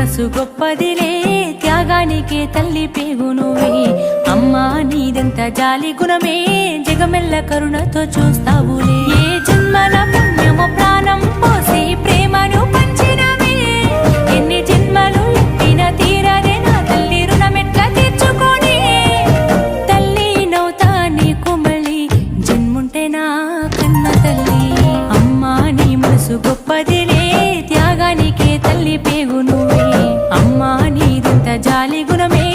మనసు గొప్పదిలే త్యాగానికే తల్లి పేగు నువ్వే అమ్మా నీదెంత జాలి గుణమే జగమెల్ల కరుణతో చూస్తావులే ఏ జన్మల పుణ్యము ప్రాణం పోసి ప్రేమను పంచినవే ఎన్ని జన్మలు ఎత్తిన తీరదే నా తల్లి రుణమెట్ల తీర్చుకొని తల్లి నవ్వుతా నీకు మళ్ళీ జన్ముంటే నా కన్న తల్లి అమ్మా నీ మనసు గొప్పదిలే త్యాగానికే తల్లి పేగు నువ్వే అమ్మా నీదెంత జాలి గుణమే